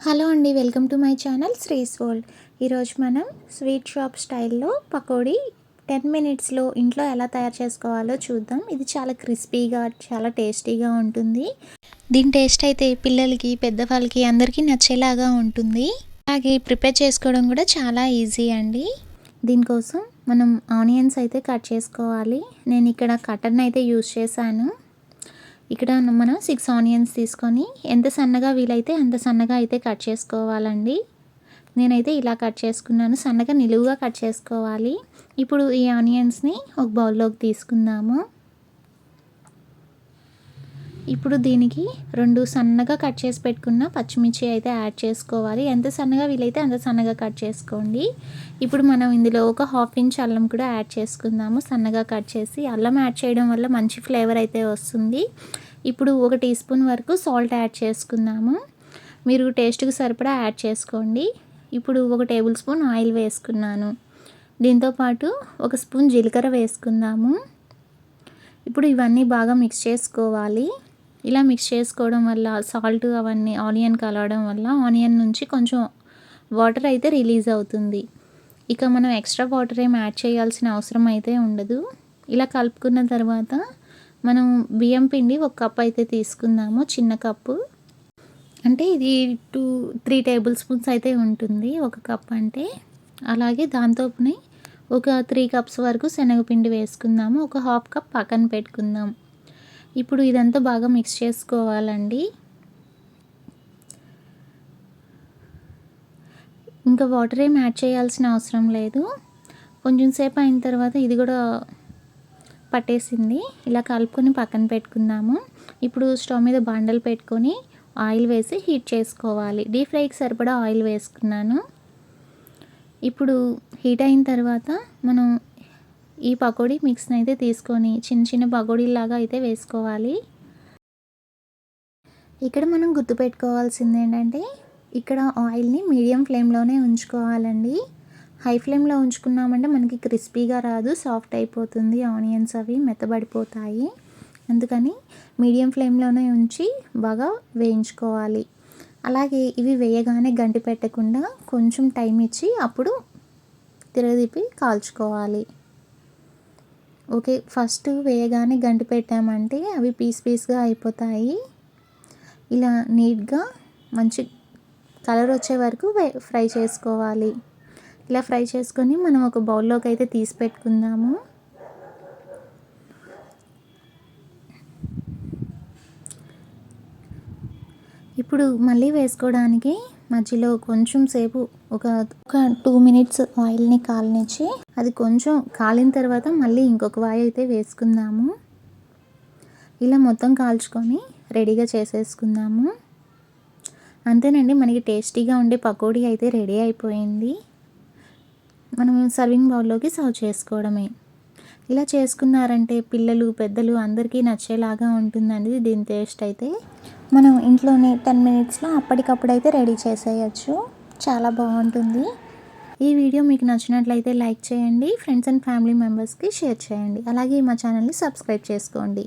Hello అండి, welcome to my channel శ్రీస్ world. ఈరోజు మనం స్వీట్ షాప్ స్టైల్లో పకోడీ 10 మినిట్స్లో ఇంట్లో ఎలా తయారు చేసుకోవాలో చూద్దాం. ఇది చాలా క్రిస్పీగా, చాలా టేస్టీగా ఉంటుంది. దీని టేస్ట్ అయితే పిల్లలకి, పెద్దవాళ్ళకి అందరికీ నచ్చేలాగా ఉంటుంది. అలాగే ప్రిపేర్ చేసుకోవడం కూడా చాలా ఈజీ అండి. దీనికోసం మనం ఆనియన్స్ అయితే కట్ చేసుకోవాలి. నేను ఇక్కడ కటర్ని అయితే యూజ్ చేశాను. ఇక్కడ మనం 6 ఆనియన్స్ తీసుకొని ఎంత సన్నగా వీలైతే అంత సన్నగా అయితే కట్ చేసుకోవాలండి. నేనైతే ఇలా కట్ చేసుకున్నాను. సన్నగా నిలువుగా కట్ చేసుకోవాలి. ఇప్పుడు ఈ ఆనియన్స్ని ఒక బౌల్లోకి తీసుకుందాము. ఇప్పుడు దీనికి 2 సన్నగా కట్ చేసి పెట్టుకున్న పచ్చిమిర్చి అయితే యాడ్ చేసుకోవాలి. ఎంత సన్నగా వీలైతే అంత సన్నగా కట్ చేసుకోండి. ఇప్పుడు మనం ఇందులో ఒక 1/2 ఇంచ్ అల్లం కూడా యాడ్ చేసుకుందాము. సన్నగా కట్ చేసి, అల్లం యాడ్ చేయడం వల్ల మంచి ఫ్లేవర్ అయితే వస్తుంది. ఇప్పుడు 1 టీ స్పూన్ వరకు సాల్ట్ యాడ్ చేసుకుందాము. మీరు టేస్ట్కి సరిపడా యాడ్ చేసుకోండి. ఇప్పుడు 1 టేబుల్ స్పూన్ ఆయిల్ వేసుకున్నాను. దీంతోపాటు 1 స్పూన్ జీలకర్ర వేసుకుందాము. ఇప్పుడు ఇవన్నీ బాగా మిక్స్ చేసుకోవాలి. ఇలా మిక్స్ చేసుకోవడం వల్ల సాల్ట్ అవన్నీ ఆనియన్ కలవడం వల్ల ఆనియన్ నుంచి కొంచెం వాటర్ అయితే రిలీజ్ అవుతుంది. ఇక మనం ఎక్స్ట్రా వాటర్ ఏం యాడ్ చేయాల్సిన అవసరం అయితే ఉండదు. ఇలా కలుపుకున్న తర్వాత మనం బియ్యం పిండి 1 కప్ అయితే తీసుకుందాము. చిన్న కప్పు అంటే ఇది 2-3 టేబుల్ స్పూన్స్ అయితే ఉంటుంది 1 కప్ అంటే. అలాగే దాంతోనే ఒక 3 కప్స్ వరకు శనగపిండి వేసుకుందాము. ఒక 1/2 కప్ పక్కన పెట్టుకుందాం. ఇప్పుడు ఇదంతా బాగా మిక్స్ చేసుకోవాలండి. ఇంకా వాటర్ ఏం యాడ్ చేయాల్సిన అవసరం లేదు. కొంచెం సేపు అయిన తర్వాత ఇది కూడా పట్టేసింది. ఇలా కలుపుకొని పక్కన పెట్టుకుందాము. ఇప్పుడు స్టవ్ మీద బాండలు పెట్టుకొని ఆయిల్ వేసి హీట్ చేసుకోవాలి. డీప్ ఫ్రైకి సరిపడా ఆయిల్ వేసుకున్నాను. ఇప్పుడు హీట్ అయిన తర్వాత మనం ఈ పకోడీ మిక్స్ని అయితే తీసుకొని చిన్న చిన్న పకోడీలాగా అయితే వేసుకోవాలి. ఇక్కడ మనం గుర్తుపెట్టుకోవాల్సింది ఏంటంటే, ఇక్కడ ఆయిల్ని మీడియం ఫ్లేమ్లోనే ఉంచుకోవాలండి. హై ఫ్లేమ్లో ఉంచుకున్నామంటే మనకి క్రిస్పీగా రాదు, సాఫ్ట్ అయిపోతుంది. ఆనియన్స్ అవి మెత్తబడిపోతాయి. అందుకని మీడియం ఫ్లేమ్లోనే ఉంచి బాగా వేయించుకోవాలి. అలాగే ఇవి వేయగానే గంటి పెట్టకుండా కొంచెం టైం ఇచ్చి అప్పుడు తిరగదిప్పి కాల్చుకోవాలి. ఓకే, ఫస్ట్ వేయగానే గంటి పెట్టామంటే అవి పీస్గా అయిపోతాయి. ఇలా నీట్గా మంచి కలర్ వచ్చే వరకు ఫ్రై చేసుకోవాలి. ఇలా ఫ్రై చేసుకొని మనం ఒక బౌల్లోకి అయితే తీసి పెట్టుకుందాము. ఇప్పుడు మళ్ళీ వేసుకోవడానికి మధ్యలో కొంచెం సేపు ఒక 2 మినిట్స్ ఆయిల్ని కాలనిచ్చి అది కొంచెం కాలిన తర్వాత మళ్ళీ ఇంకొక వాయి అయితే వేసుకుందాము. ఇలా మొత్తం కాల్చుకొని రెడీగా చేసేసుకుందాము. అంతేనండి, మనకి టేస్టీగా ఉండే పకోడీ అయితే రెడీ అయిపోయింది. మనం సర్వింగ్ బౌల్లోకి సర్వ్ చేసుకోవడమే. ఇలా చేసుకున్నారంటే పిల్లలు, పెద్దలు అందరికీ నచ్చేలాగా ఉంటుందండి. దీని టేస్ట్ అయితే మనం ఇంట్లోనే 10 మినిట్స్లో అప్పటికప్పుడైతే రెడీ చేసేయచ్చు. చాలా బాగుంటుంది. ఈ వీడియో మీకు నచ్చినట్లయితే లైక్ చేయండి. ఫ్రెండ్స్ అండ్ ఫ్యామిలీ మెంబర్స్కి షేర్ చేయండి. అలాగే మా ఛానల్ని సబ్స్క్రైబ్ చేసుకోండి.